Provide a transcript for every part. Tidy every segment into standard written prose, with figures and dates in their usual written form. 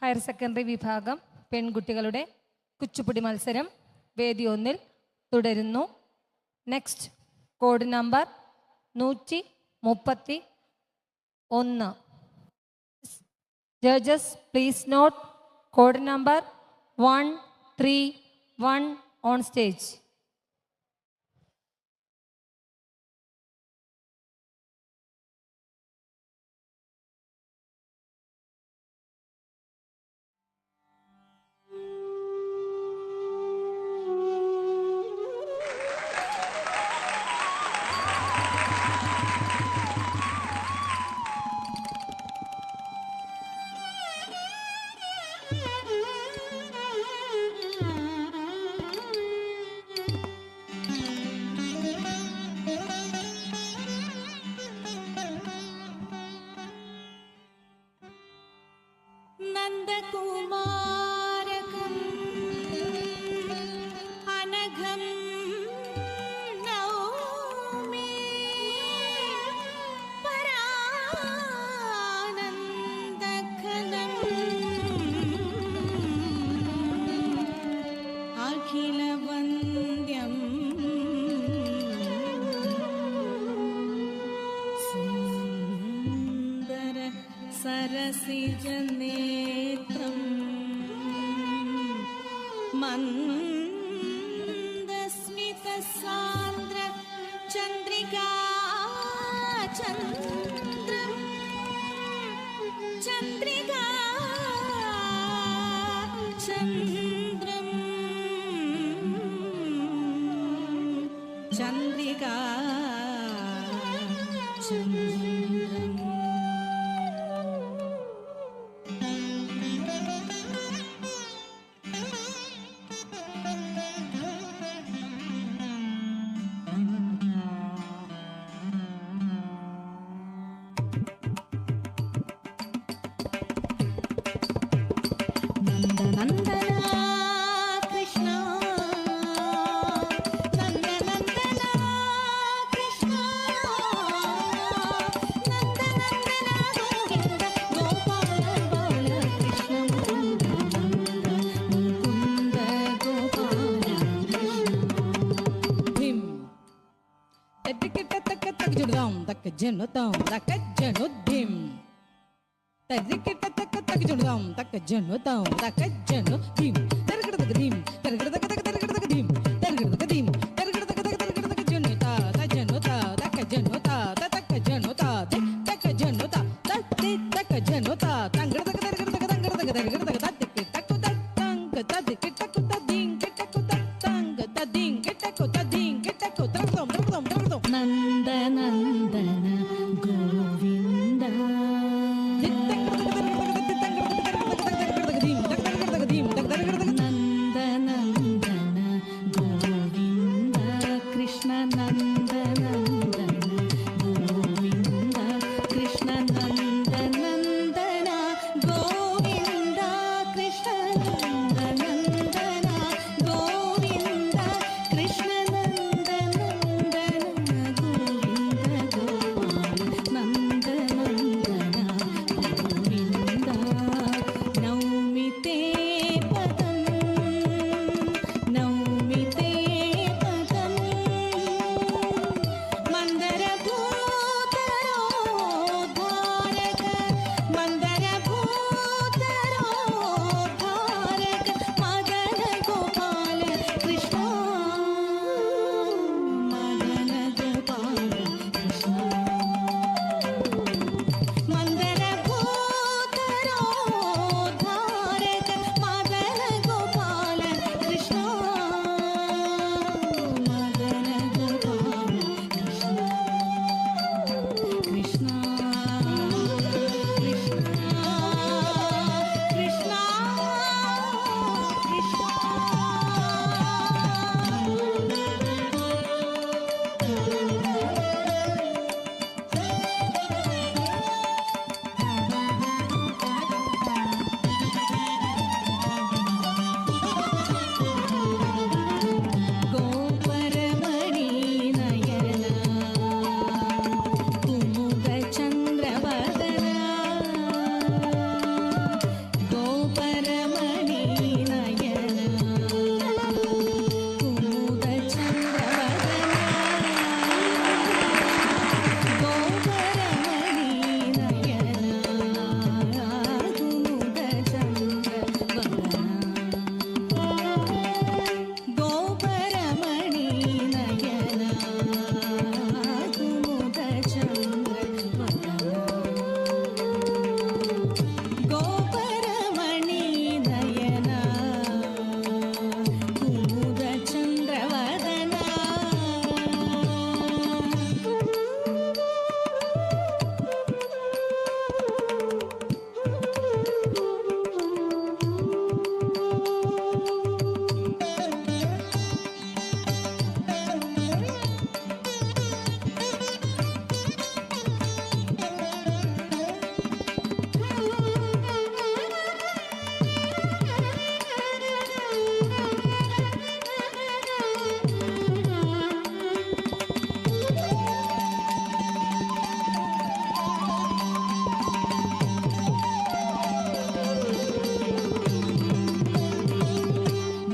Higher secondary വിഭാഗം പെൺകുട്ടികളുടെ കുച്ചുപ്പുടി മത്സരം വേദി 1 തുടരുന്നു. Next code number 131. Judges please note code number 131 on stage. നന്ദകുമാരകം അനഘം നൗമി പരാനന്ദഘനം അഖിലവന്ദ്യം സുന്ദര സരസിജനേത്രം മന്ദസ്മിതസാന്ദ്ര ചന്ദ്രികാ ചന്ദ്രം ചന്ദ്രികാ ചന്ദ്രം ചന്ദ്രികാ ചന്ദ്രം. നന്ദനന്ദന കൃഷ്ണ നന്ദനന്ദന കൃഷ്ണ നന്ദനന്ദന ഗോവിന്ദ ഗോപാല ബാല കൃഷ്ണ മുകുന്ദ മുകുന്ദ ഗോപാല ഭീം തട്ടിക്കിട്ട തക്ക തകജുടാം തക്ക ജനുതാം തക്ക ജനുദ്ധിം തരികിട്ട തക്ക തകജുടാം തക്ക ജനുതാം തക്ക ജനുദ്ധിം തരകിടതക ധീം തരകിടതക തക തരകിടതക ധീം തരകിടതക ധീം തരകിടതക തക തരകിടതക ജനുതാ തജനുതാ തക്ക ജനുതാ തക്ക ജനുതാ തക്ക ജനുതാ തത്തി തക്ക ജനുതാ തങ്കടതക തരകിടതക തങ്കടതക തരകിടതക തത്തി തക്ക തങ്ക തത്തി കിട്ടക തദീം കിട്ടക തങ്ക തദീം കിട്ടക തദീം കിട്ടക തരദം തരദം തരദം നന്ദനന്ദന ഗോവിന്ദ നന്ദനന്ദന ഗോവിന്ദ കൃഷ്ണ നന്ദനന്ദന ഗോവിന്ദ കൃഷ്ണ നന്ദനന്ദന ഗോവിന്ദ കൃഷ്ണ നന്ദനന്ദന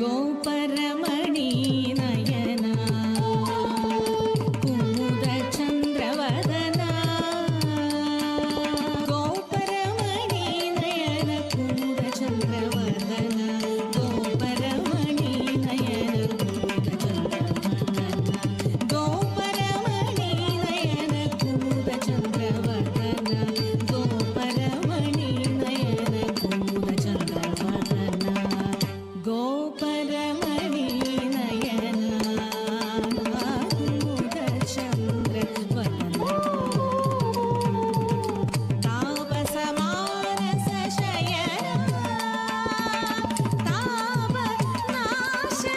गोपरमणि नयना कुमुद चन्द्रवदना गोपरमणि नयन कुमुद चन्द्रवदना गोपरमणि नयन कुमुद चन्द्रवदना गोपरमणि नयन कुमुद चन्द्रवदना गोपरमणि नयन कुमुद चन्द्रवदना गोपरमणि नयना कुमुद चन्द्रवदना तापसमानस शयना तापनाशना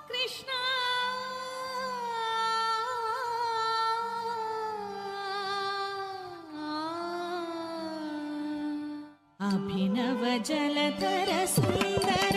कृष्ण अभिनव जलधर सुन्दर